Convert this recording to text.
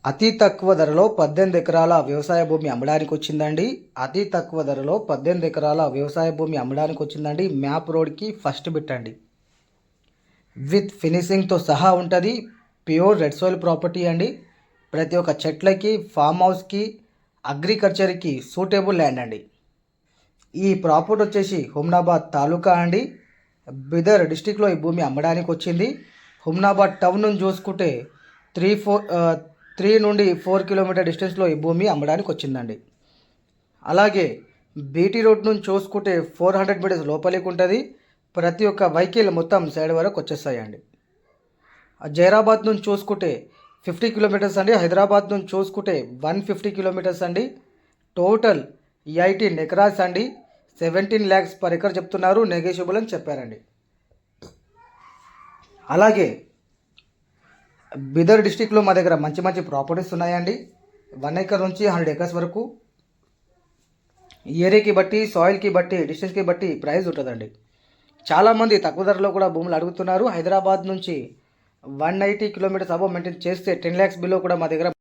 అతి తక్కువ ధరలో 18 ఎకరాల వ్యవసాయ భూమి అమ్మడానికి వచ్చిందండి. అతి తక్కువ ధరలో 18 ఎకరాల వ్యవసాయ భూమి అమ్మడానికి వచ్చిందండి. మ్యాప్ రోడ్కి ఫస్ట్ బిట్ అండి. విత్ ఫినిషింగ్తో సహా ఉంటుంది. ప్యూర్ రెడ్ సాయిల్ ప్రాపర్టీ అండి. ప్రతి ఒక్క చెట్లకి, ఫామ్ హౌస్కి, అగ్రికల్చర్కి సూటబుల్ ల్యాండ్ అండి. ఈ ప్రాపర్టీ వచ్చేసి హుమ్నాబాద్ తాలూకా అండి. బిదర్ డిస్టిక్లో ఈ భూమి అమ్మడానికి వచ్చింది. హుమ్నాబాద్ టౌన్ నుంచి చూసుకుంటే 3 నుండి 4 కిలోమీటర్ డిస్టెన్స్లో ఈ భూమి అమ్మడానికి వచ్చిందండి. అలాగే బీటీ రోడ్ నుంచి చూసుకుంటే 400 మీటర్స్ లోపలికి ఉంటుంది. ప్రతి ఒక్క వెహికల్ మొత్తం సైడ్ వరకు వచ్చేస్తాయండి. జైరాబాద్ నుంచి చూసుకుంటే 50 కిలోమీటర్స్ అండి. హైదరాబాద్ నుంచి చూసుకుంటే 150 కిలోమీటర్స్ అండి. టోటల్ 18 ఎకరాస్ అండి. 17 lakhs పర్ ఎకర్ చెప్తున్నారు, నెగోషియబుల్ అని చెప్పారండి. అలాగే బిదర్ డిస్టిక్లో మా దగ్గర మంచి మంచి ప్రాపర్టీస్ ఉన్నాయండి. 1 acre నుంచి 100 acres వరకు. ఏరియాకి బట్టి, సాయిల్కి బట్టి, డిస్టెన్స్కి బట్టి ప్రైస్ ఉంటుందండి. చాలామంది తక్కువ ధరలో కూడా భూములు అడుగుతున్నారు. హైదరాబాద్ నుంచి 180 కిలోమీటర్స్ అబవ్ మెయింటైన్ చేస్తే 10 lakhs బిలో కూడా మా దగ్గర